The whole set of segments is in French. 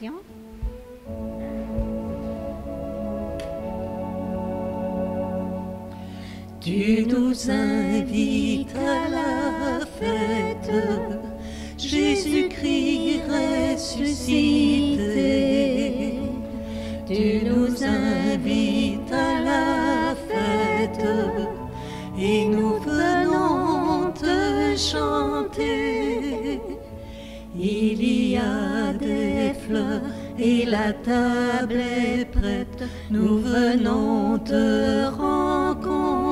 l'invitation. Tu nous invites à la fête, Jésus-Christ ressuscité. Tu nous invites à la fête et nous venons te chanter. Il y a des fleurs et la table est prête, nous venons te rencontrer.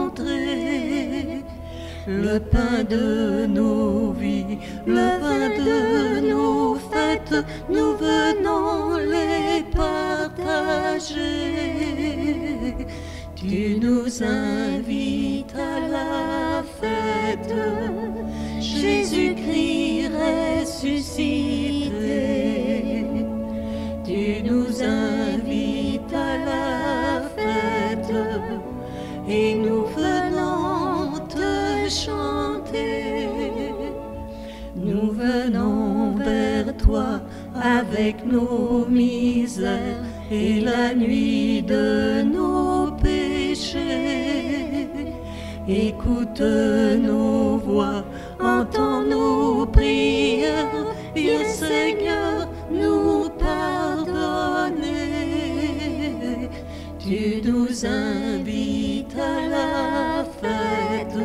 Le pain de nos vies, le vin de nos fêtes, nous venons les partager. Tu nous invites à la fête, Jésus-Christ ressuscité. Tu nous invites à la fête et nous venons te chanter. Nous venons vers toi avec nos misères et la nuit de nos péchés. Écoute nos voix, entends nos prières, viens Seigneur nous pardonner. Tu nous invites à la fête,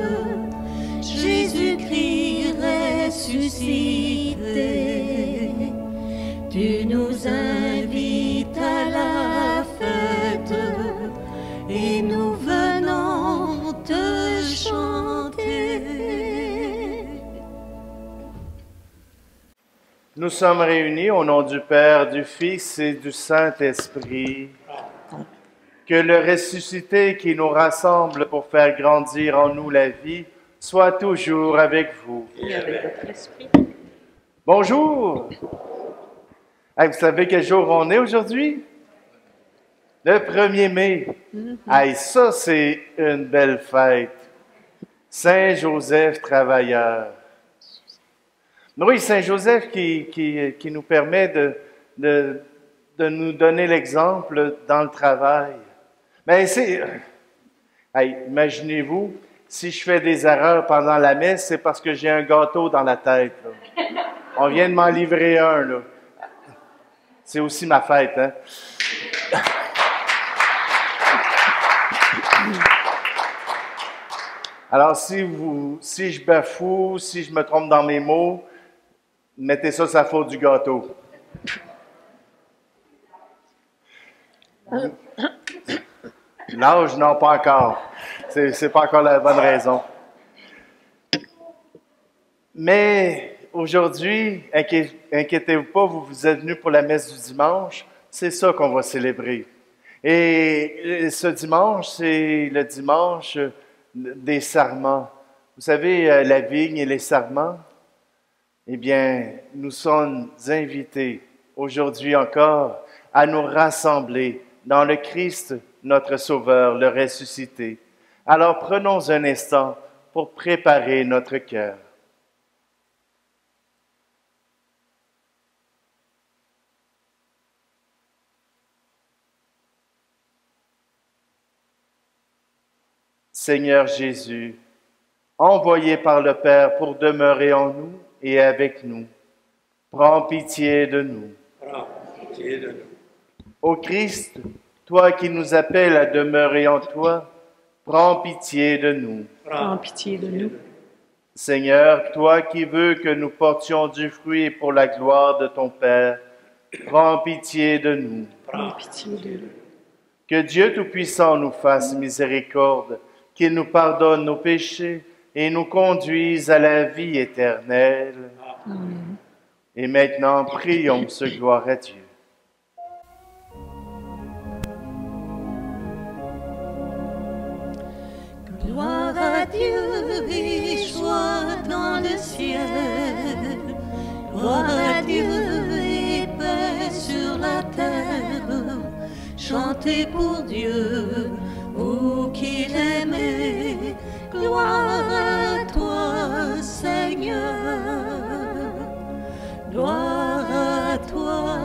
Jésus-Christ ressuscité. Tu nous invites à la fête et nous venons te chanter. Nous sommes réunis au nom du Père, du Fils et du Saint-Esprit. Que le ressuscité qui nous rassemble pour faire grandir en nous la vie soit toujours avec vous. Et avec votre esprit. Bonjour! Hey, vous savez quel jour on est aujourd'hui? Le 1er mai. Hey, ça, c'est une belle fête. Saint-Joseph travailleur. Oui, Saint-Joseph qui nous permet de nous donner l'exemple dans le travail. Mais c'est... Hey, imaginez-vous, si je fais des erreurs pendant la messe, c'est parce que j'ai un gâteau dans la tête. Là. On vient de m'en livrer un, là. C'est aussi ma fête, hein? Alors, si je bafoue, si je me trompe dans mes mots, mettez ça sur la faute du gâteau. L'âge, non, pas encore. C'est pas encore la bonne raison. Mais aujourd'hui, inquiétez-vous pas, vous êtes venus pour la messe du dimanche. C'est ça qu'on va célébrer. Et ce dimanche, c'est le dimanche des sarments. Vous savez, la vigne et les sarments, eh bien, nous sommes invités aujourd'hui encore à nous rassembler dans le Christ, notre Sauveur, le ressuscité. Alors prenons un instant pour préparer notre cœur. Seigneur Jésus, envoyé par le Père pour demeurer en nous et avec nous, prends pitié de nous. Prends pitié de nous. Ô Christ, toi qui nous appelles à demeurer en toi, prends pitié de nous. Prends pitié de nous. Seigneur, toi qui veux que nous portions du fruit pour la gloire de ton Père, prends pitié de nous. Prends pitié de nous. Que Dieu Tout-Puissant nous fasse miséricorde, qu'il nous pardonne nos péchés et nous conduise à la vie éternelle. Amen. Et maintenant, prions ce gloire à Dieu. Gloire à Dieu et joie dans le ciel. Gloire à Dieu et paix sur la terre. Chantez pour Dieu, vous qui l'aimez. Gloire à toi, Seigneur. Gloire à toi,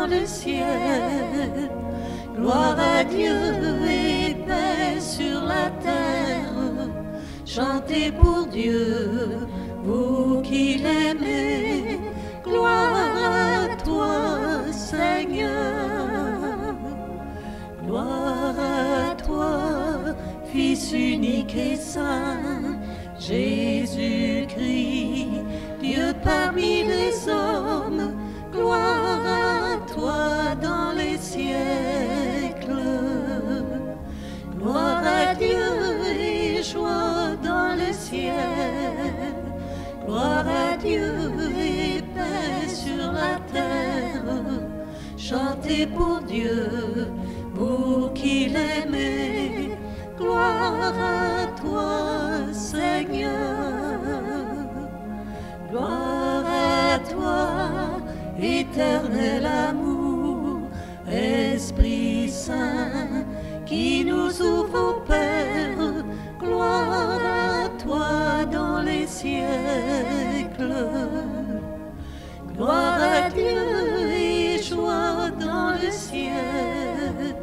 dans le ciel. Gloire à Dieu et paix sur la terre. Chantez pour Dieu, vous qui l'aimez. Gloire à toi, Seigneur. Gloire à toi, Fils unique et saint, Jésus-Christ, Dieu parmi les hommes. Gloire à toi dans les siècles. Gloire à Dieu et joie dans le ciel. Gloire à Dieu et paix sur la terre. Chantez pour Dieu, vous qui l'aimez. Gloire à toi, Seigneur. Gloire à toi, éternel amour, Esprit Saint, qui nous ouvre au Père. Gloire à toi dans les siècles. Gloire à Dieu et joie dans le ciel.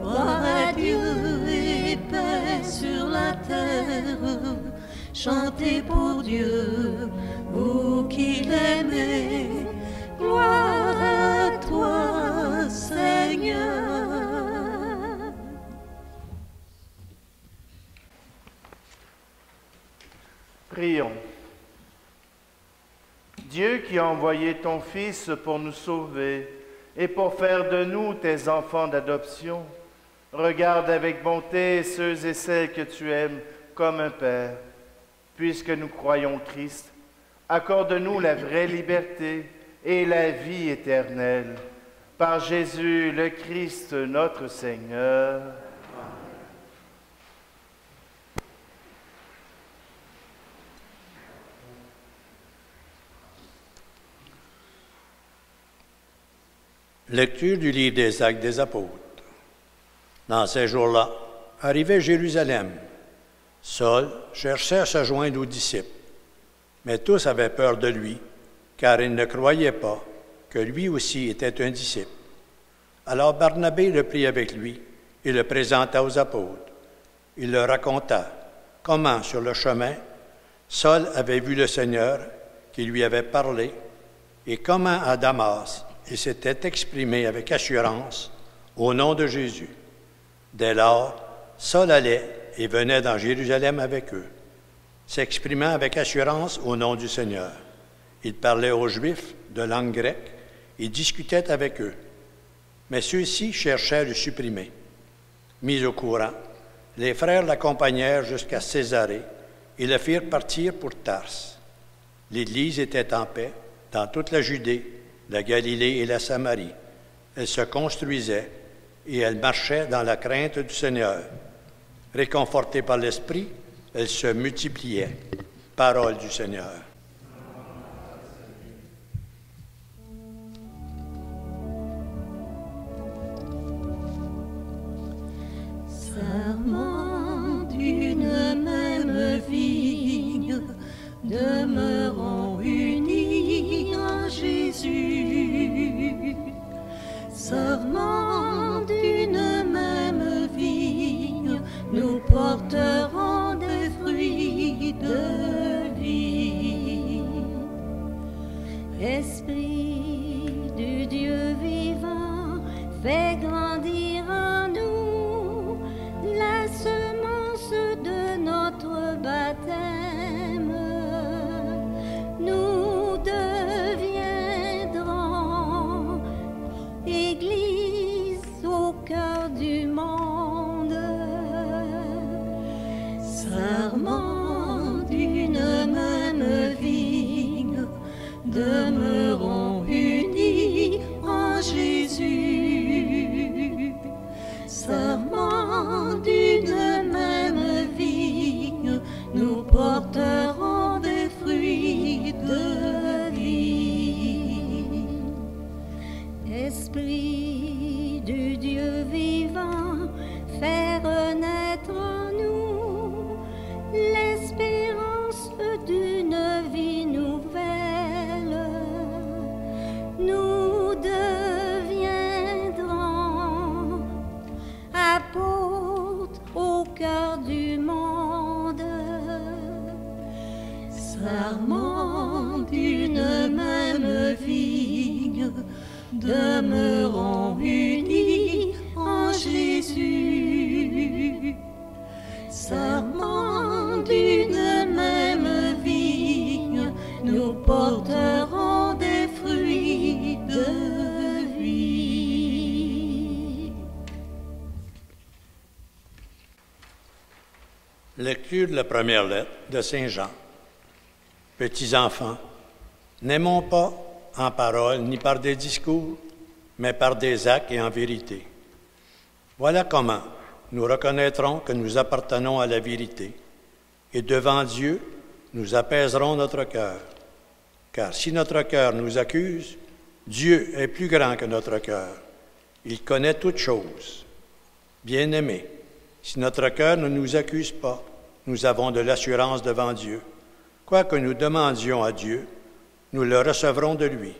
Gloire à Dieu et paix sur la terre. Chantez pour Dieu, vous qui l'aimez. Gloire à toi, Seigneur. Prions. Dieu qui a envoyé ton Fils pour nous sauver et pour faire de nous tes enfants d'adoption, regarde avec bonté ceux et celles que tu aimes comme un Père. Puisque nous croyons Christ, accorde-nous la vraie liberté et la vie éternelle. Par Jésus le Christ, notre Seigneur. Lecture du livre des Actes des Apôtres. Dans ces jours-là, arrivé à Jérusalem, Saul cherchait à se joindre aux disciples, mais tous avaient peur de lui, car ils ne croyaient pas que lui aussi était un disciple. Alors Barnabé le prit avec lui et le présenta aux apôtres. Il leur raconta comment, sur le chemin, Saul avait vu le Seigneur qui lui avait parlé et comment à Damas, il s'était exprimé avec assurance au nom de Jésus. Dès lors, Saul allait et venait dans Jérusalem avec eux, s'exprimant avec assurance au nom du Seigneur. Il parlait aux Juifs de langue grecque et discutait avec eux. Mais ceux-ci cherchaient à le supprimer. Mis au courant, les frères l'accompagnèrent jusqu'à Césarée et le firent partir pour Tarse. L'Église était en paix dans toute la Judée, la Galilée et la Samarie. Elle se construisait et elle marchait dans la crainte du Seigneur. Réconfortée par l'Esprit, elle se multipliait. Parole du Seigneur. Serment d'une même vigne, demeurons unis en Jésus. Serment d'une même vigne, nous porterons des fruits de vie. Esprit du Dieu vivant, fais grandir en nous la semence de notre baptême. Nous deviendrons Église au cœur du monde. Serment d'une même vigne, demeurons unis en Jésus. Lecture de la première lettre de Saint Jean. Petits enfants, n'aimons pas en parole ni par des discours, mais par des actes et en vérité. Voilà comment nous reconnaîtrons que nous appartenons à la vérité, et devant Dieu, nous apaiserons notre cœur. Car si notre cœur nous accuse, Dieu est plus grand que notre cœur. Il connaît toutes choses. Bien-aimés, si notre cœur ne nous accuse pas, nous avons de l'assurance devant Dieu. Quoi que nous demandions à Dieu, nous le recevrons de lui,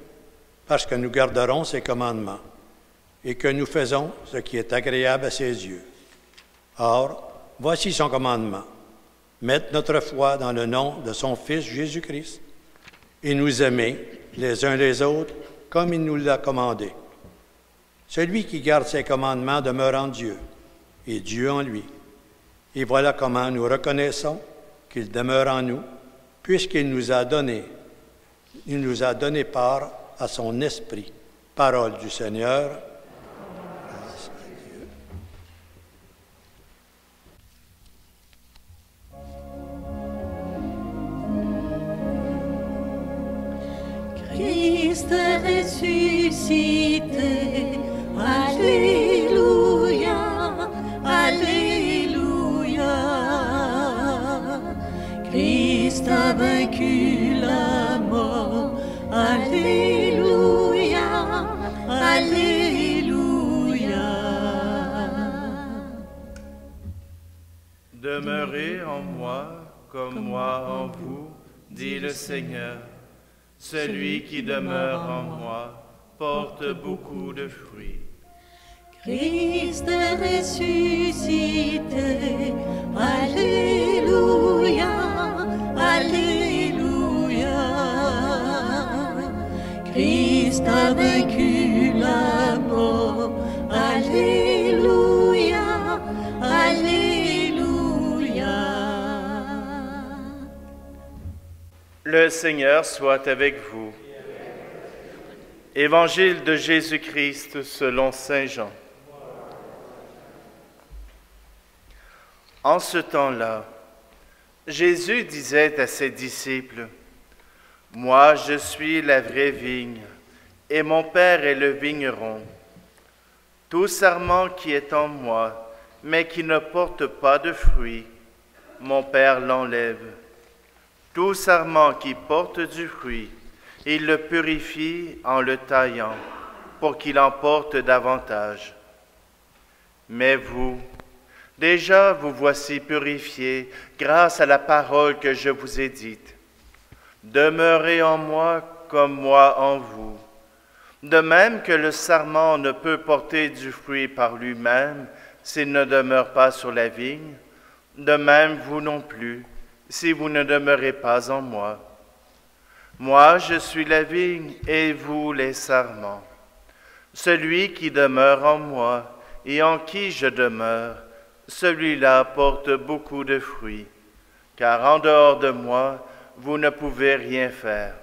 parce que nous garderons ses commandements et que nous faisons ce qui est agréable à ses yeux. Or, voici son commandement, mettre notre foi dans le nom de son Fils Jésus-Christ et nous aimer les uns les autres comme il nous l'a commandé. Celui qui garde ses commandements demeure en Dieu, et Dieu en lui. Et voilà comment nous reconnaissons qu'il demeure en nous, puisqu'il nous a donné part à son esprit. Parole du Seigneur. Grâce à Dieu. Christ est ressuscité, Alléluia, Alléluia. Christ a vaincu la mort, Alléluia, Alléluia. Demeurez en moi comme moi en vous, dit le Seigneur. Celui qui demeure en moi porte beaucoup de fruits. Christ est ressuscité, Alléluia, Alléluia. Christ a vaincu la mort, Alléluia, Alléluia. Le Seigneur soit avec vous. Évangile de Jésus-Christ selon Saint Jean. En ce temps-là, Jésus disait à ses disciples, « Moi, je suis la vraie vigne, et mon Père est le vigneron. Tout sarment qui est en moi, mais qui ne porte pas de fruits, mon Père l'enlève. Tout sarment qui porte du fruit, il le purifie en le taillant, pour qu'il en porte davantage. Mais vous, déjà vous voici purifiés grâce à la parole que je vous ai dite. Demeurez en moi comme moi en vous. De même que le sarment ne peut porter du fruit par lui-même s'il ne demeure pas sur la vigne, de même vous non plus, si vous ne demeurez pas en moi. Moi, je suis la vigne et vous les sarments. Celui qui demeure en moi et en qui je demeure, celui-là porte beaucoup de fruits, car en dehors de moi, vous ne pouvez rien faire.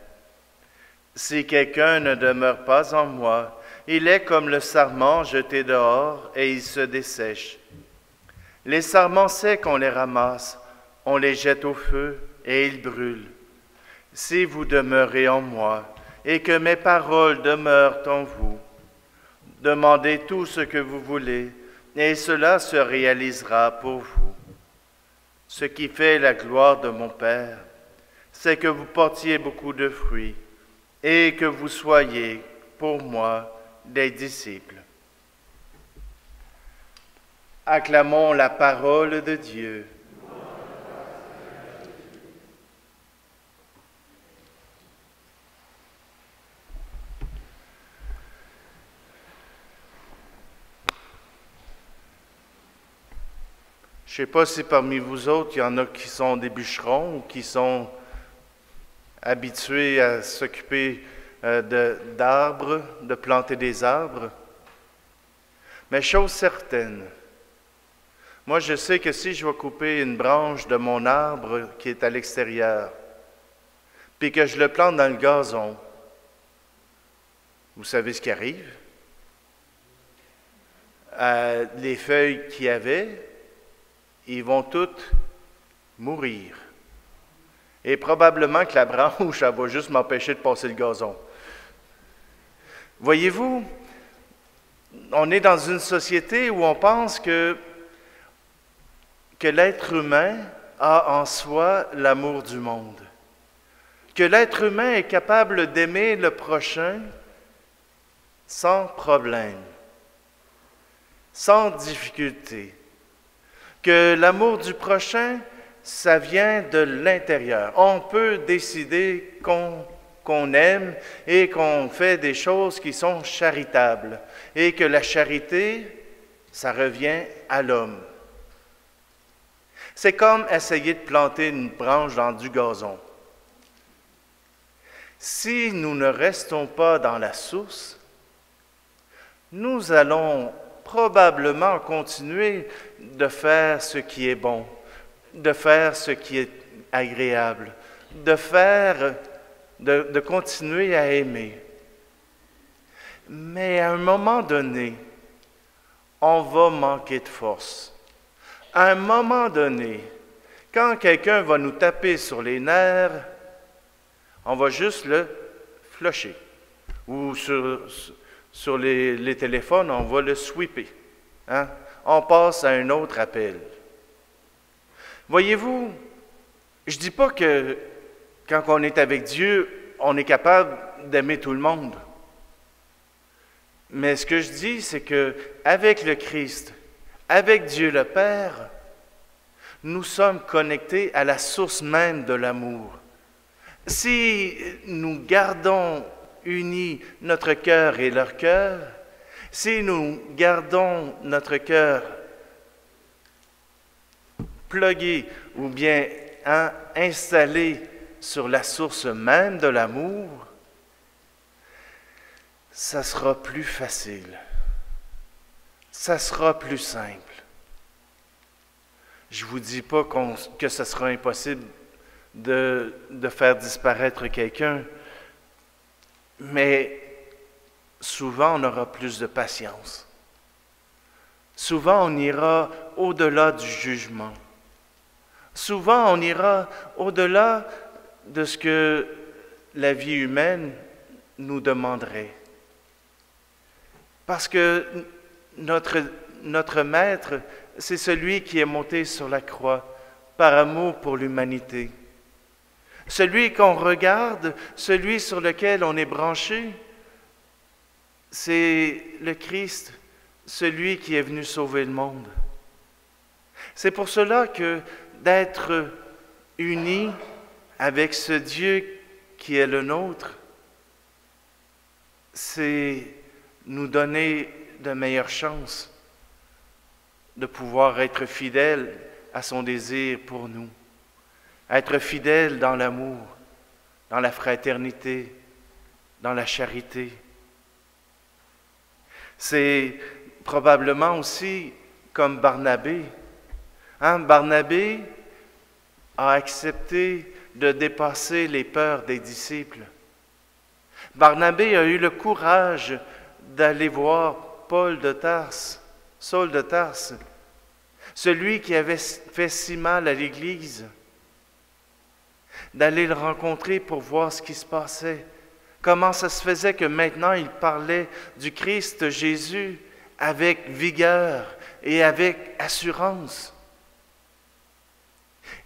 Si quelqu'un ne demeure pas en moi, il est comme le sarment jeté dehors et il se dessèche. Les sarments secs, on les ramasse, on les jette au feu et ils brûlent. Si vous demeurez en moi et que mes paroles demeurent en vous, demandez tout ce que vous voulez et cela se réalisera pour vous. Ce qui fait la gloire de mon Père, c'est que vous portiez beaucoup de fruits et que vous soyez, pour moi, des disciples. Acclamons la parole de Dieu. Je ne sais pas si parmi vous autres, il y en a qui sont des bûcherons ou qui sont habitués à s'occuper d'arbres, de planter des arbres. Mais chose certaine, moi je sais que si je vais couper une branche de mon arbre qui est à l'extérieur, puis que je le plante dans le gazon, vous savez ce qui arrive? Les feuilles qu'il y avait, ils vont toutes mourir. Et probablement que la branche, elle va juste m'empêcher de passer le gazon. Voyez-vous, on est dans une société où on pense que l'être humain a en soi l'amour du monde, que l'être humain est capable d'aimer le prochain sans problème, sans difficulté, que l'amour du prochain, ça vient de l'intérieur. On peut décider qu'on aime et qu'on fait des choses qui sont charitables et que la charité, ça revient à l'homme. C'est comme essayer de planter une branche dans du gazon. Si nous ne restons pas dans la source, nous allons probablement continuer de faire ce qui est bon, de faire ce qui est agréable, de continuer à aimer. Mais à un moment donné, on va manquer de force. À un moment donné, quand quelqu'un va nous taper sur les nerfs, on va juste le flusher. Ou sur les téléphones, on va le sweeper. Hein? On passe à un autre appel. Voyez-vous, je ne dis pas que quand on est avec Dieu, on est capable d'aimer tout le monde. Mais ce que je dis, c'est qu'avec le Christ, avec Dieu le Père, nous sommes connectés à la source même de l'amour. Si nous gardons unis notre cœur et leur cœur, si nous gardons notre cœur plugué ou bien installé sur la source même de l'amour, ça sera plus facile, ça sera plus simple. Je ne vous dis pas que ce sera impossible de faire disparaître quelqu'un, mais souvent on aura plus de patience. Souvent on ira au-delà du jugement. Souvent on ira au-delà de ce que la vie humaine nous demanderait. Parce que notre Maître, c'est celui qui est monté sur la croix par amour pour l'humanité. Celui qu'on regarde, celui sur lequel on est branché, c'est le Christ, celui qui est venu sauver le monde. C'est pour cela que d'être unis avec ce Dieu qui est le nôtre, c'est nous donner de meilleures chances de pouvoir être fidèles à son désir pour nous, être fidèles dans l'amour, dans la fraternité, dans la charité. C'est probablement aussi comme Barnabé. Barnabé a accepté de dépasser les peurs des disciples. Barnabé a eu le courage d'aller voir Saul de Tarse, celui qui avait fait si mal à l'Église, d'aller le rencontrer pour voir ce qui se passait. Comment ça se faisait que maintenant il parlait du Christ Jésus avec vigueur et avec assurance.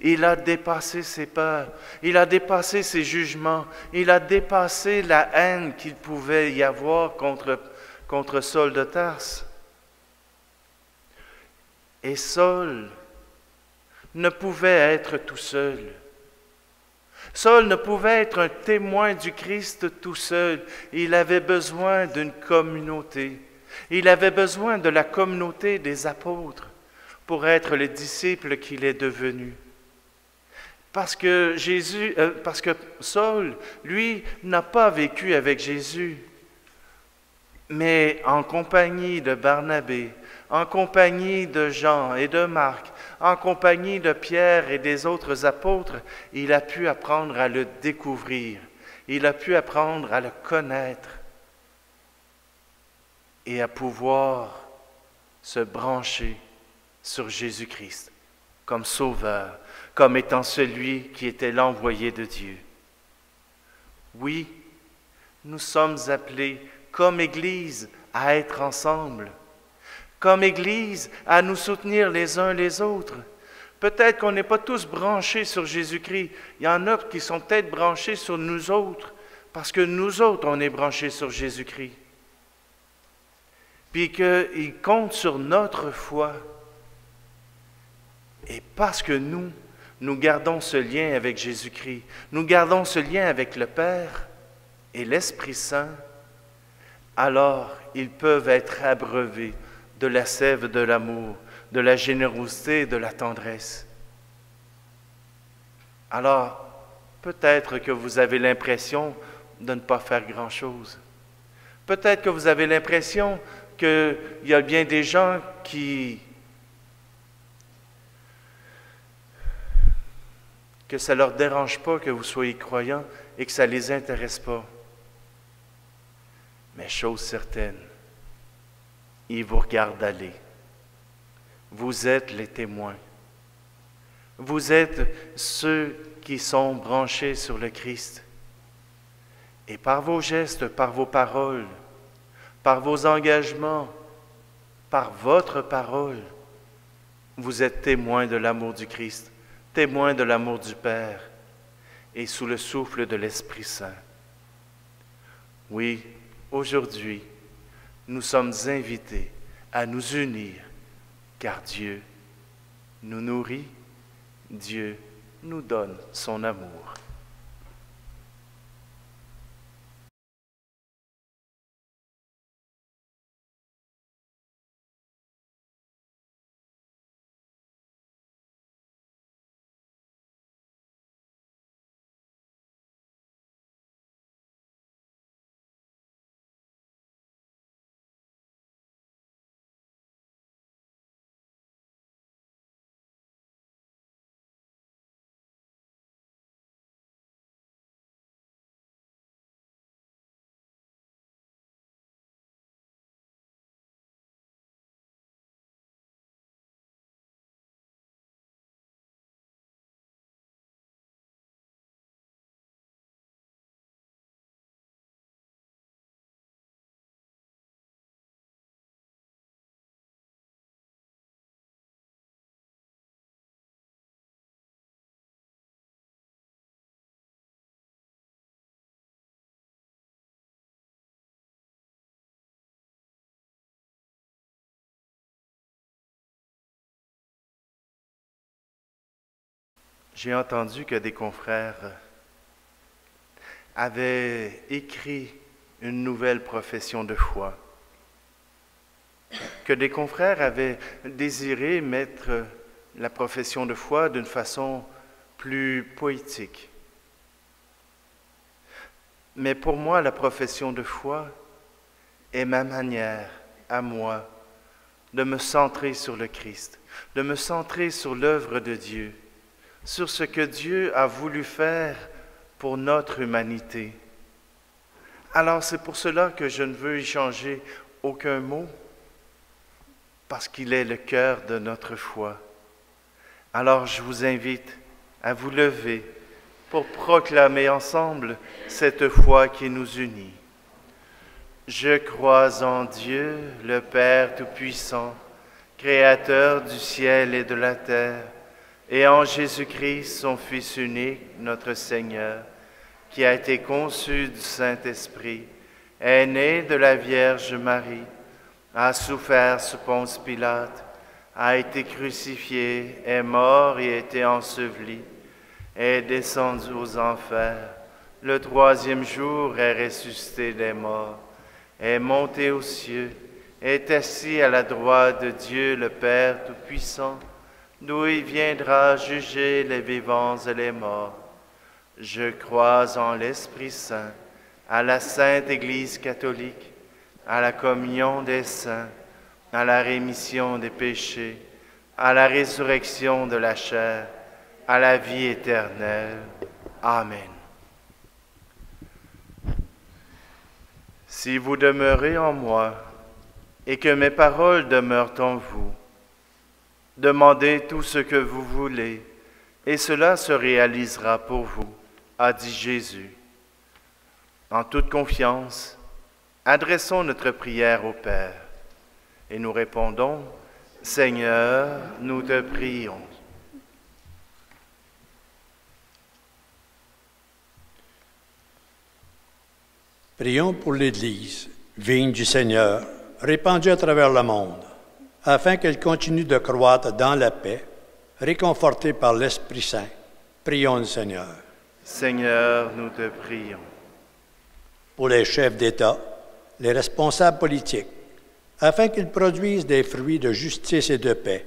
Il a dépassé ses peurs, il a dépassé ses jugements, il a dépassé la haine qu'il pouvait y avoir contre Saul de Tarse. Et Saul ne pouvait être tout seul. Saul ne pouvait être un témoin du Christ tout seul. Il avait besoin d'une communauté. Il avait besoin de la communauté des apôtres pour être le disciple qu'il est devenu. Parce que Saul, lui, n'a pas vécu avec Jésus, mais en compagnie de Barnabé, en compagnie de Jean et de Marc, en compagnie de Pierre et des autres apôtres, il a pu apprendre à le découvrir, il a pu apprendre à le connaître et à pouvoir se brancher sur Jésus-Christ. comme sauveur, comme étant celui qui était l'envoyé de Dieu. Oui, nous sommes appelés comme Église à être ensemble, comme Église à nous soutenir les uns les autres. Peut-être qu'on n'est pas tous branchés sur Jésus-Christ. Il y en a qui sont peut-être branchés sur nous autres, parce que nous autres, on est branchés sur Jésus-Christ. Puis qu'il compte sur notre foi. Et parce que nous gardons ce lien avec Jésus-Christ, nous gardons ce lien avec le Père et l'Esprit Saint, alors ils peuvent être abreuvés de la sève de l'amour, de la générosité et de la tendresse. Alors, peut-être que vous avez l'impression de ne pas faire grand-chose. Peut-être que vous avez l'impression qu'il y a bien des gens que ça ne leur dérange pas que vous soyez croyants et que ça ne les intéresse pas. Mais chose certaine, ils vous regardent aller. Vous êtes les témoins. Vous êtes ceux qui sont branchés sur le Christ. Et par vos gestes, par vos paroles, par vos engagements, par votre parole, vous êtes témoins de l'amour du Christ, témoins de l'amour du Père et sous le souffle de l'Esprit Saint. Oui, aujourd'hui, nous sommes invités à nous unir, car Dieu nous nourrit, Dieu nous donne son amour. J'ai entendu que des confrères avaient écrit une nouvelle profession de foi, que des confrères avaient désiré mettre la profession de foi d'une façon plus poétique. Mais pour moi, la profession de foi est ma manière, à moi, de me centrer sur le Christ, de me centrer sur l'œuvre de Dieu, sur ce que Dieu a voulu faire pour notre humanité. Alors c'est pour cela que je ne veux y changer aucun mot, parce qu'il est le cœur de notre foi. Alors je vous invite à vous lever pour proclamer ensemble cette foi qui nous unit. Je crois en Dieu, le Père Tout-Puissant, Créateur du ciel et de la terre, et en Jésus-Christ, son Fils unique, notre Seigneur, qui a été conçu du Saint-Esprit, est né de la Vierge Marie, a souffert sous Ponce Pilate, a été crucifié, est mort et a été enseveli, est descendu aux enfers, le troisième jour est ressuscité des morts, est monté aux cieux, est assis à la droite de Dieu le Père Tout-Puissant, d'où il viendra juger les vivants et les morts. Je crois en l'Esprit Saint, à la Sainte Église catholique, à la communion des saints, à la rémission des péchés, à la résurrection de la chair, à la vie éternelle. Amen. Si vous demeurez en moi et que mes paroles demeurent en vous, Demandez tout ce que vous voulez, et cela se réalisera pour vous, a dit Jésus. En toute confiance, adressons notre prière au Père, et nous répondons, Seigneur, nous te prions. Prions pour l'Église, vigne du Seigneur, répandue à travers le monde, afin qu'elle continue de croître dans la paix, réconfortée par l'Esprit Saint. Prions le Seigneur. Seigneur, nous te prions. Pour les chefs d'État, les responsables politiques, afin qu'ils produisent des fruits de justice et de paix.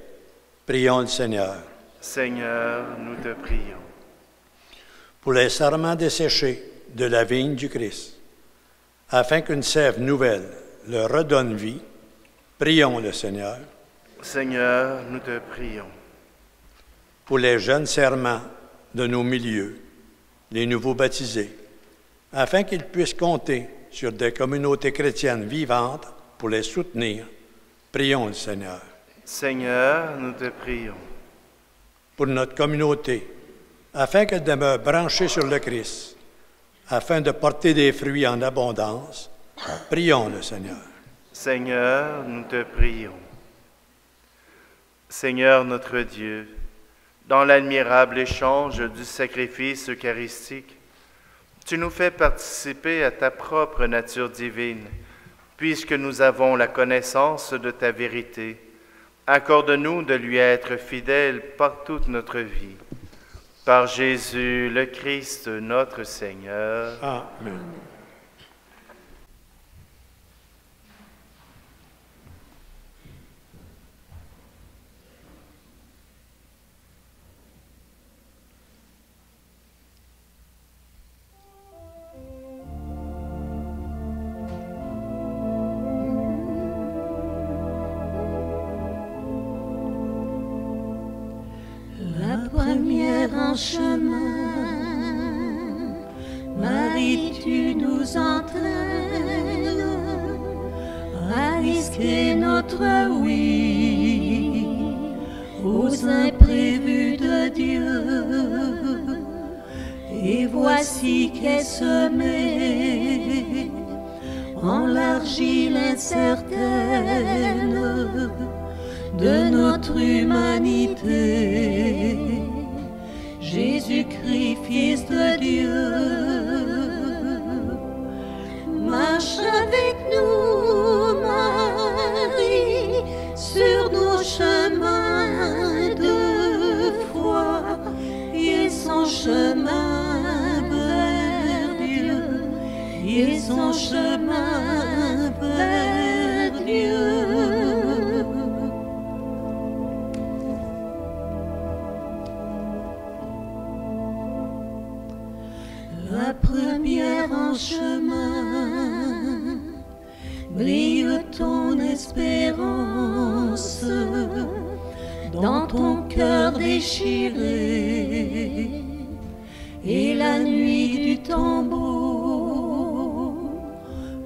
Prions le Seigneur. Seigneur, nous te prions. Pour les sarments desséchés de la vigne du Christ, afin qu'une sève nouvelle leur redonne vie, prions le Seigneur. Seigneur, nous te prions. Pour les jeunes serments de nos milieux, les nouveaux baptisés, afin qu'ils puissent compter sur des communautés chrétiennes vivantes pour les soutenir, prions le Seigneur. Seigneur, nous te prions. Pour notre communauté, afin qu'elle demeure branchée sur le Christ, afin de porter des fruits en abondance, prions le Seigneur. Seigneur, nous te prions. Seigneur notre Dieu, dans l'admirable échange du sacrifice eucharistique, tu nous fais participer à ta propre nature divine, puisque nous avons la connaissance de ta vérité. Accorde-nous de lui être fidèles par toute notre vie. Par Jésus le Christ, notre Seigneur. Amen. Première en chemin, Marie, tu nous entraînes à risquer notre oui aux imprévus de Dieu. Et voici qu'est semée en l'argile incertaine de notre humanité. Jésus-Christ, Fils de Dieu, marche avec nous, Marie, sur nos chemins de foi, et son chemin vers Dieu, et son chemin vers Dieu. La première en chemin, brille ton espérance dans ton cœur déchiré, et la nuit du tombeau.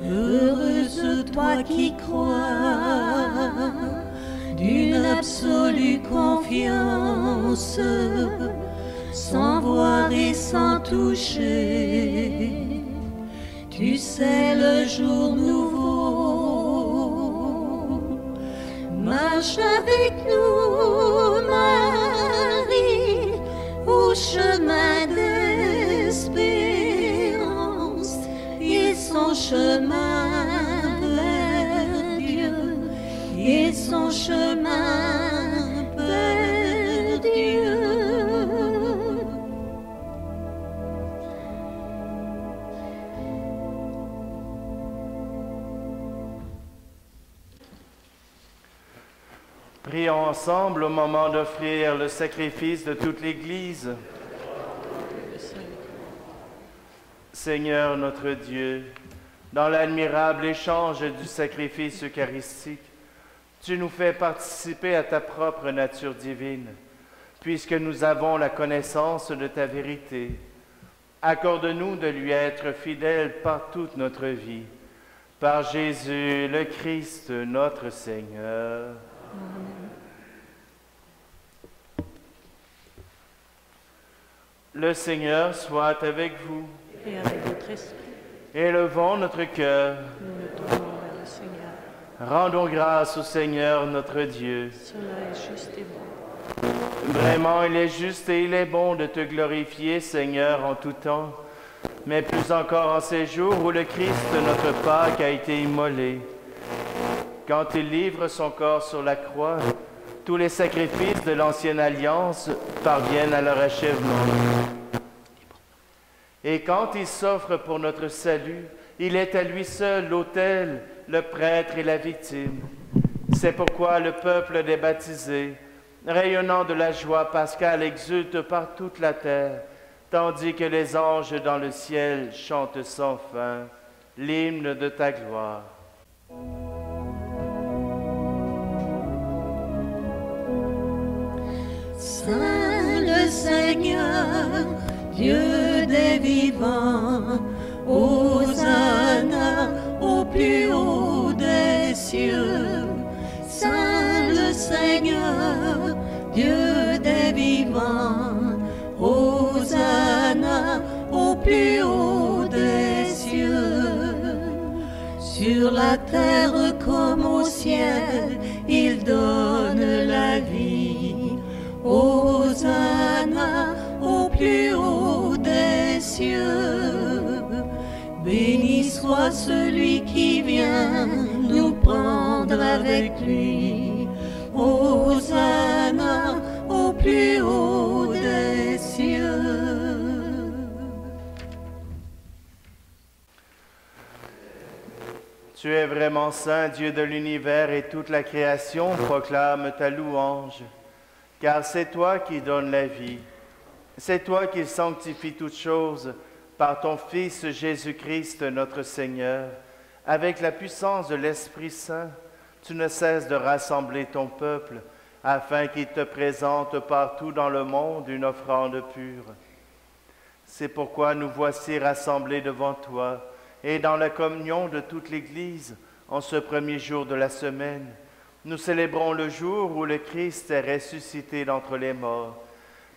Heureuse toi qui crois d'une absolue confiance, sans voir et sans toucher, tu sais le jour nouveau. Marche avec nous, Marie, au chemin d'espérance, et son chemin vers Dieu, et son chemin vers Dieu. Prions ensemble au moment d'offrir le sacrifice de toute l'Église. Seigneur notre Dieu, dans l'admirable échange du sacrifice eucharistique, tu nous fais participer à ta propre nature divine, puisque nous avons la connaissance de ta vérité. Accorde-nous de lui être fidèles par toute notre vie. Par Jésus le Christ, notre Seigneur. Le Seigneur soit avec vous. Et avec votre esprit, Élevons notre cœur. nous nous tournons vers le Seigneur. Rendons grâce au Seigneur notre Dieu. Cela est juste et bon. Vraiment, il est juste et il est bon de te glorifier, Seigneur, en tout temps, mais plus encore en ces jours où le Christ, notre Pâque, a été immolé. Quand il livre son corps sur la croix, tous les sacrifices de l'ancienne alliance parviennent à leur achèvement. Et quand il s'offre pour notre salut, il est à lui seul l'autel, le prêtre et la victime. C'est pourquoi le peuple des baptisés, rayonnant de la joie pascale, exulte par toute la terre, tandis que les anges dans le ciel chantent sans fin l'hymne de ta gloire. Saint le Seigneur, Dieu des vivants, Hosanna au plus haut des cieux. Saint le Seigneur, Dieu des vivants, Hosanna au plus haut des cieux. Sur la terre comme au ciel, il donne la vie. Hosanna au plus haut des cieux. Béni soit celui qui vient nous prendre avec lui. Hosanna au plus haut des cieux. Tu es vraiment saint, Dieu de l'univers, et toute la création proclame ta louange. Car c'est toi qui donnes la vie. C'est toi qui sanctifies toutes choses par ton Fils Jésus-Christ notre Seigneur. Avec la puissance de l'Esprit Saint, tu ne cesses de rassembler ton peuple afin qu'il te présente partout dans le monde une offrande pure. C'est pourquoi nous voici rassemblés devant toi et dans la communion de toute l'Église en ce premier jour de la semaine. Nous célébrons le jour où le Christ est ressuscité d'entre les morts.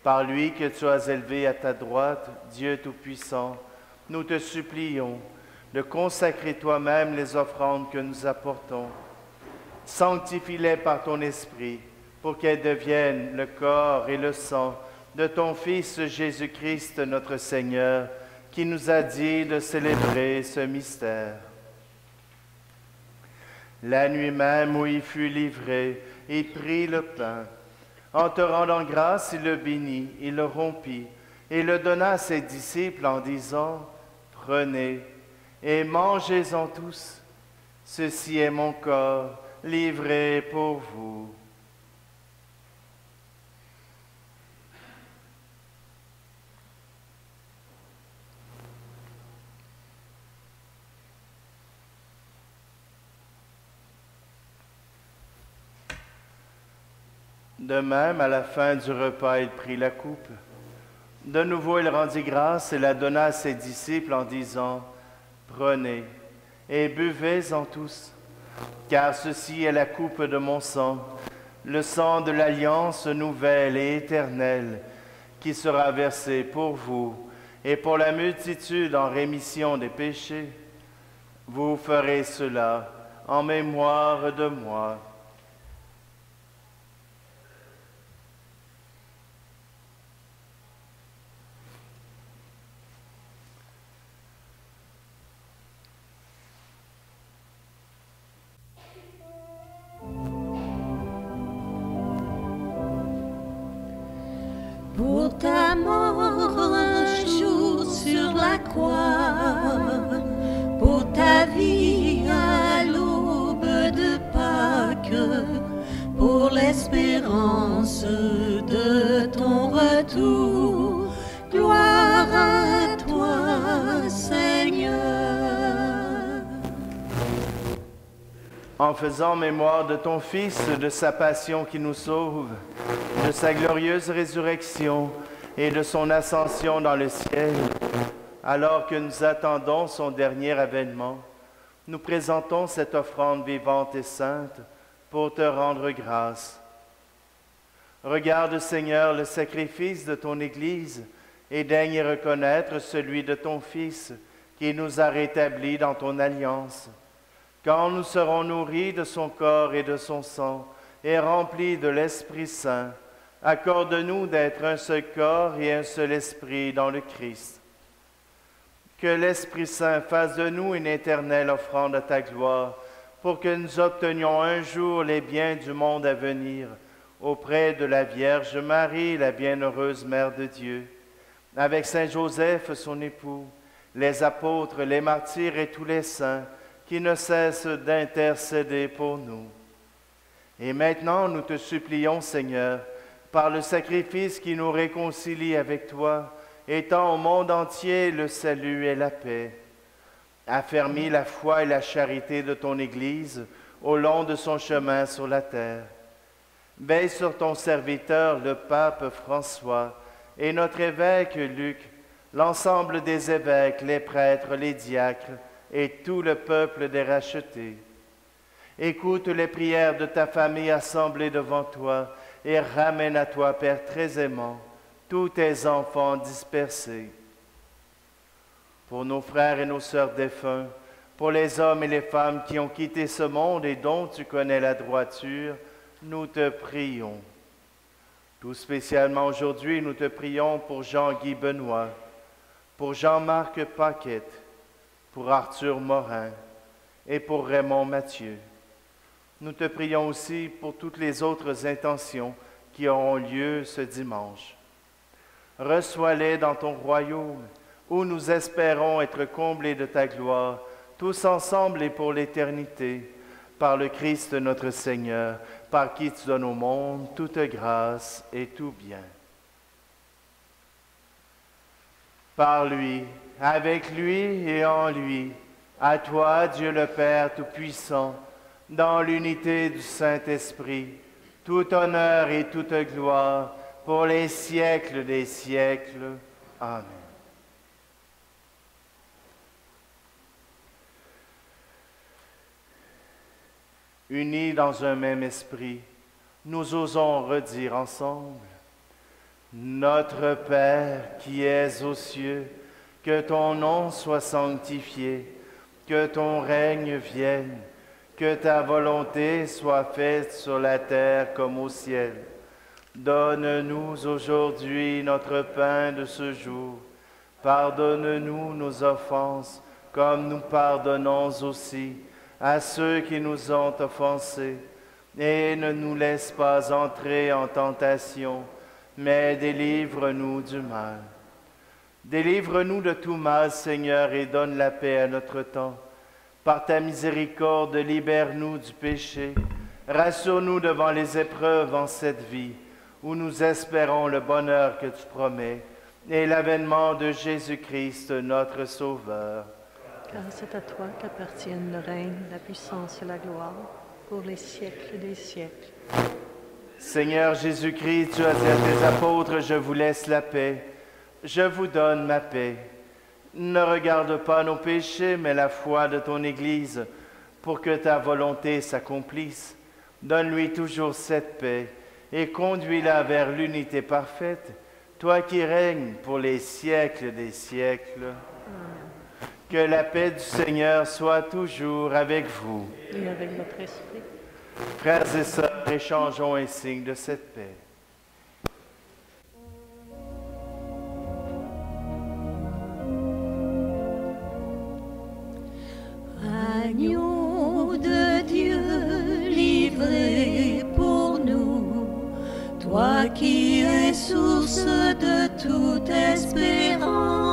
Par lui que tu as élevé à ta droite, Dieu Tout-Puissant, nous te supplions de consacrer toi-même les offrandes que nous apportons. Sanctifie-les par ton Esprit, pour qu'elles deviennent le corps et le sang de ton Fils Jésus-Christ notre Seigneur, qui nous a dit de célébrer ce mystère. La nuit même où il fut livré, il prit le pain. En te rendant grâce, il le bénit, il le rompit, et le donna à ses disciples en disant, « Prenez et mangez-en tous. Ceci est mon corps livré pour vous. » De même, à la fin du repas, il prit la coupe. De nouveau, il rendit grâce et la donna à ses disciples en disant, « Prenez et buvez-en tous, car ceci est la coupe de mon sang, le sang de l'alliance nouvelle et éternelle, qui sera versé pour vous et pour la multitude en rémission des péchés. Vous ferez cela en mémoire de moi. » Pour ta mort un jour sur la croix, pour ta vie à l'aube de Pâques, pour l'espérance de ton retour, gloire à toi, Seigneur. En faisant mémoire de ton Fils, de sa passion qui nous sauve, de sa glorieuse résurrection et de son ascension dans le ciel, alors que nous attendons son dernier avènement, nous présentons cette offrande vivante et sainte pour te rendre grâce. Regarde, Seigneur, le sacrifice de ton Église et daigne reconnaître celui de ton Fils, qui nous a rétablis dans ton alliance. Quand nous serons nourris de son corps et de son sang, et remplis de l'Esprit Saint, accorde-nous d'être un seul corps et un seul esprit dans le Christ. Que l'Esprit Saint fasse de nous une éternelle offrande à ta gloire, pour que nous obtenions un jour les biens du monde à venir, auprès de la Vierge Marie, la bienheureuse Mère de Dieu, avec Saint Joseph, son époux, les apôtres, les martyrs et tous les saints, qui ne cessent d'intercéder pour nous. Et maintenant, nous te supplions, Seigneur, par le sacrifice qui nous réconcilie avec toi, étends au monde entier le salut et la paix. Affermis la foi et la charité de ton Église au long de son chemin sur la terre. Veille sur ton serviteur, le pape François, et notre évêque Luc, l'ensemble des évêques, les prêtres, les diacres, et tout le peuple des rachetés. Écoute les prières de ta famille assemblée devant toi, et ramène à toi, Père très aimant, tous tes enfants dispersés. Pour nos frères et nos sœurs défunts, pour les hommes et les femmes qui ont quitté ce monde et dont tu connais la droiture, nous te prions. Tout spécialement aujourd'hui, nous te prions pour Jean-Guy Benoît, pour Jean-Marc Paquette, pour Arthur Morin et pour Raymond Mathieu. Nous te prions aussi pour toutes les autres intentions qui auront lieu ce dimanche. Reçois-les dans ton royaume, où nous espérons être comblés de ta gloire, tous ensemble et pour l'éternité, par le Christ notre Seigneur, par qui tu donnes au monde toute grâce et tout bien. Par lui, avec lui et en lui, à toi, Dieu le Père Tout-Puissant, dans l'unité du Saint-Esprit, tout honneur et toute gloire pour les siècles des siècles. Amen. Unis dans un même esprit, nous osons redire ensemble: Notre Père qui es aux cieux, que ton nom soit sanctifié, que ton règne vienne, que ta volonté soit faite sur la terre comme au ciel. Donne-nous aujourd'hui notre pain de ce jour. Pardonne-nous nos offenses, comme nous pardonnons aussi à ceux qui nous ont offensés. Et ne nous laisse pas entrer en tentation, mais délivre-nous du mal. Délivre-nous de tout mal, Seigneur, et donne la paix à notre temps. Par ta miséricorde, libère-nous du péché. Rassure-nous devant les épreuves en cette vie, où nous espérons le bonheur que tu promets, et l'avènement de Jésus-Christ, notre Sauveur. Car c'est à toi qu'appartiennent le règne, la puissance et la gloire, pour les siècles des siècles. Seigneur Jésus-Christ, tu as dit à tes apôtres, je vous laisse la paix, je vous donne ma paix. Ne regarde pas nos péchés, mais la foi de ton Église, pour que ta volonté s'accomplisse. Donne-lui toujours cette paix, et conduis-la vers l'unité parfaite, toi qui règnes pour les siècles des siècles. Amen. Que la paix du Seigneur soit toujours avec vous. Et avec votre esprit. Frères et sœurs, échangeons un signe de cette paix. Agneau de Dieu, livré pour nous, toi qui es source de toute espérance,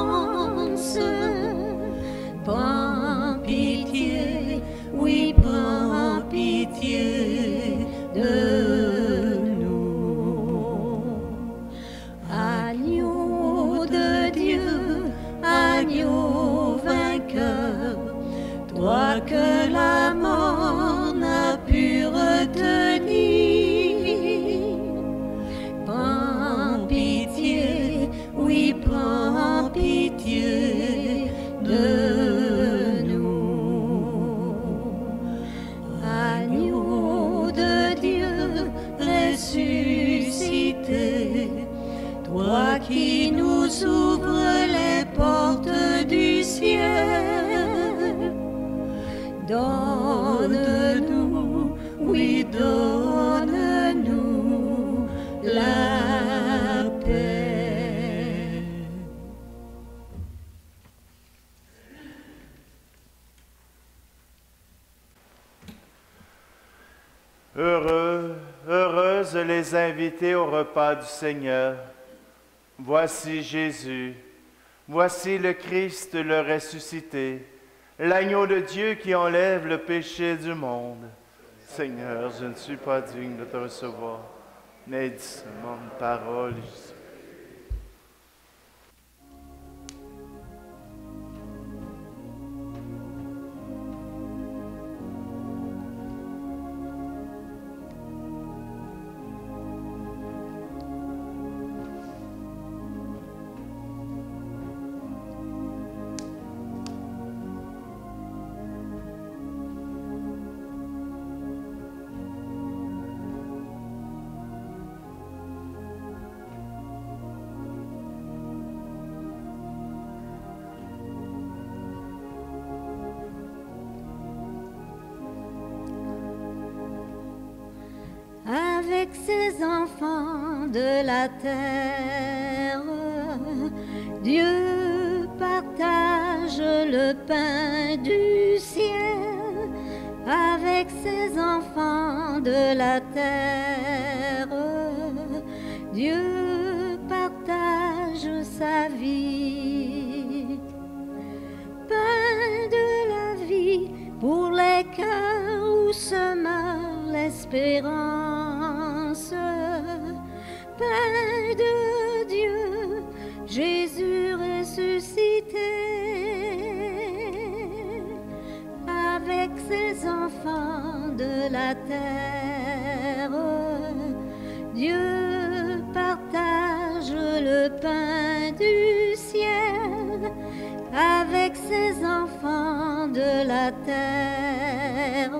prends pitié, oui, prends pitié de nous. Agneau de Dieu, agneau vainqueur, toi que la mort n'a pu retenir, prends pitié, oui, prends pitié de Heureux, heureuses les invités au repas du Seigneur. Voici Jésus, voici le Christ le ressuscité, l'agneau de Dieu qui enlève le péché du monde. Seigneur, je ne suis pas digne de te recevoir, mais dis seulement une parole. Avec ses enfants de la terre, Dieu partage le pain du ciel. Avec ses enfants de la terre, Dieu partage sa vie. Pain de la vie pour les cœurs où se meurt l'espérance. Pain de Dieu, Jésus ressuscité. Avec ses enfants de la terre, Dieu partage le pain du ciel. Avec ses enfants de la terre,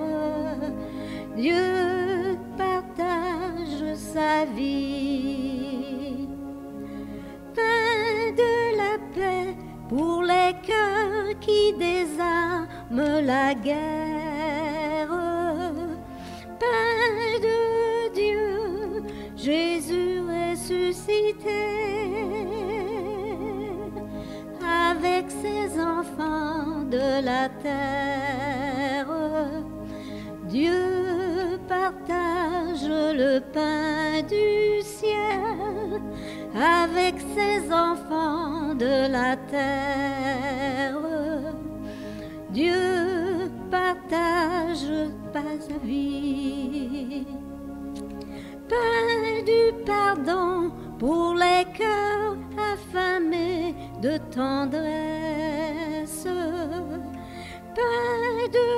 Dieu partage sa vie. Pain de la paix pour les cœurs qui désarment la guerre. Pain de Dieu, Jésus ressuscité. Avec ses enfants de la terre, Dieu partage le pain du ciel. Avec ses enfants de la terre, Dieu partage sa vie. Pain du pardon pour les cœurs affamés de tendresse. Pain de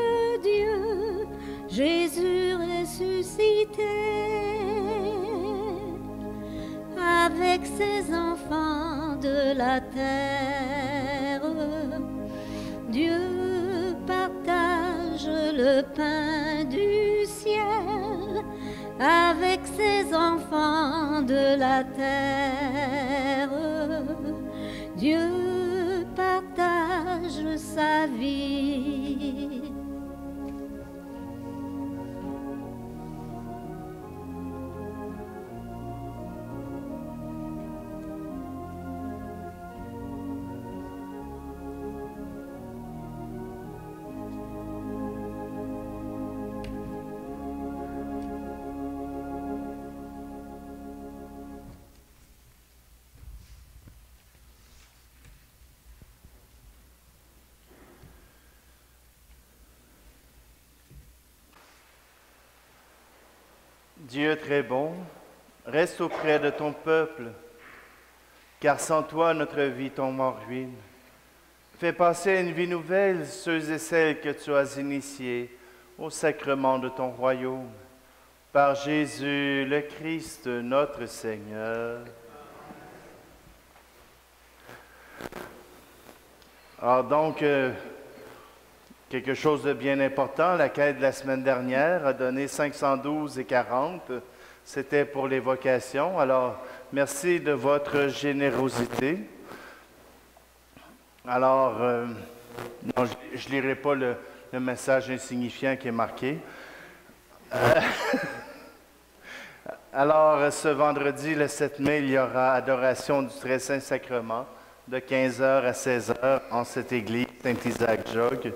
Dieu, Jésus ressuscité. Avec ses enfants de la terre, Dieu partage le pain du ciel. Avec ses enfants de la terre, Dieu partage sa vie. Dieu très bon, reste auprès de ton peuple, car sans toi notre vie tombe en ruine. Fais passer à une vie nouvelle ceux et celles que tu as initiés au sacrement de ton royaume. Par Jésus le Christ, notre Seigneur. Alors donc, quelque chose de bien important, la quête de la semaine dernière a donné 512,40. C'était pour les vocations. Alors, merci de votre générosité. Alors, non, je ne lirai pas le message insignifiant qui est marqué. Alors, ce vendredi, le 7 mai, il y aura adoration du Très Saint Sacrement de 15h à 16h en cette église Saint-Isaac-Jogues.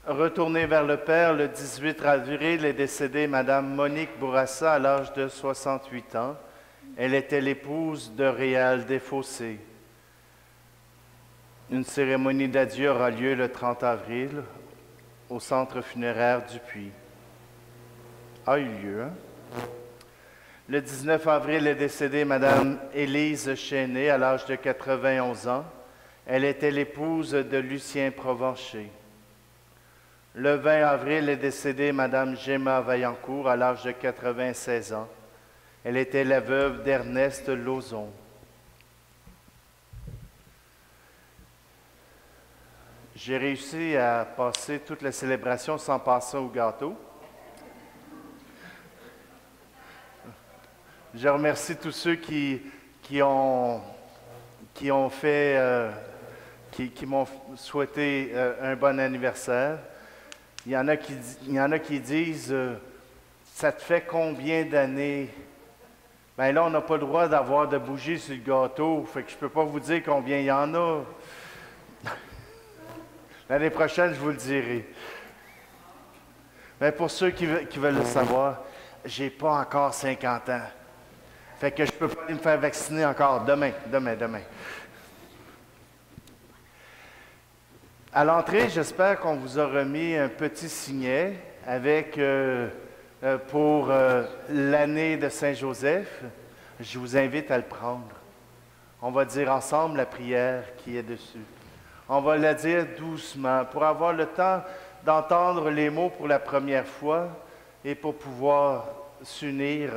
Retournez vers le Père, le 18 avril est décédée Madame Monique Bourassa à l'âge de 68 ans. Elle était l'épouse de Réal Desfossés. Une cérémonie d'adieu aura lieu le 30 avril au centre funéraire du Puy. A eu lieu, hein? Le 19 avril est décédée Madame Élise Chéné à l'âge de 91 ans. Elle était l'épouse de Lucien Provencher. Le 20 avril est décédée Madame Gemma Vaillancourt à l'âge de 96 ans. Elle était la veuve d'Ernest Lauzon. J'ai réussi à passer toute la célébration sans passer au gâteau. Je remercie tous ceux qui m'ont souhaité un bon anniversaire. Il y en a qui disent ça te fait combien d'années? Bien là, on n'a pas le droit d'avoir de bougies sur le gâteau, fait que je ne peux pas vous dire combien il y en a. L'année prochaine, je vous le dirai. Mais pour ceux qui veulent le savoir, j'ai pas encore 50 ans. Fait que je ne peux pas aller me faire vacciner encore demain. À l'entrée, j'espère qu'on vous a remis un petit signet avec pour l'année de Saint-Joseph. Je vous invite à le prendre. On va dire ensemble la prière qui est dessus. On va la dire doucement pour avoir le temps d'entendre les mots pour la première fois et pour pouvoir s'unir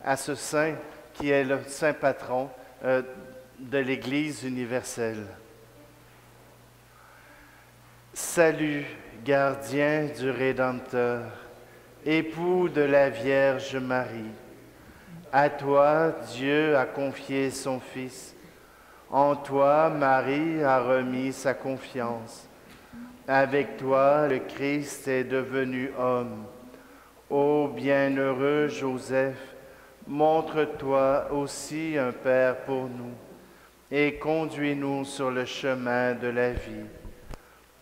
à ce saint qui est le saint patron de l'Église universelle. Salut, gardien du Rédempteur, époux de la Vierge Marie. À toi, Dieu a confié son Fils. En toi, Marie a remis sa confiance. Avec toi, le Christ est devenu homme. Ô bienheureux Joseph, montre-toi aussi un Père pour nous et conduis-nous sur le chemin de la vie.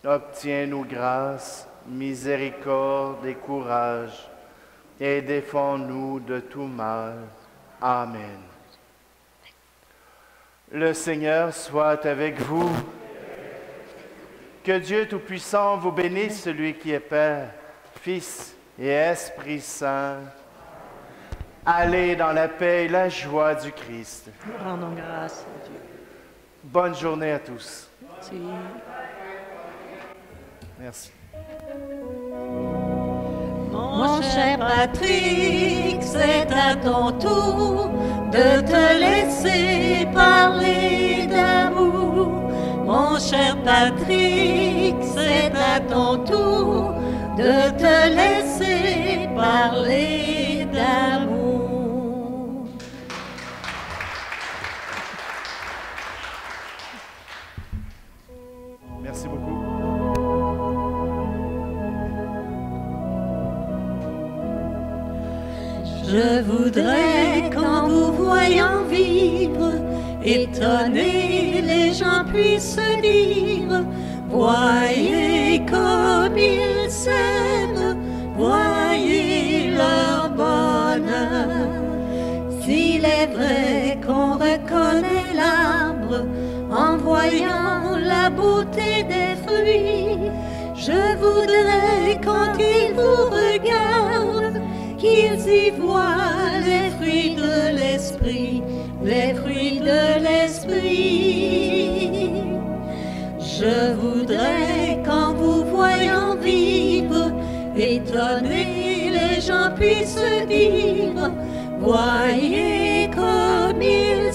Obtiens-nous grâce, miséricorde et courage, et défends-nous de tout mal. Amen. Le Seigneur soit avec vous. Que Dieu Tout-Puissant vous bénisse, celui qui est Père, Fils et Esprit Saint. Allez dans la paix et la joie du Christ. Nous rendons grâce à Dieu. Bonne journée à tous. Merci. Merci. Mon cher Patrick, c'est à ton tour de te laisser parler d'amour. Mon cher Patrick, c'est à ton tour de te laisser parler d'amour. Merci beaucoup. Je voudrais qu'en vous voyant vivre, étonnés, les gens puissent dire: voyez comme ils s'aiment, voyez leur bonheur. S'il est vrai qu'on reconnaît l'arbre en voyant la beauté des fruits, je voudrais quand ils vous regardent qu'ils y voient les fruits de l'esprit, les fruits de l'esprit. Je voudrais qu'en vous voyant vivre, étonnés, les gens puissent dire: voyez comme il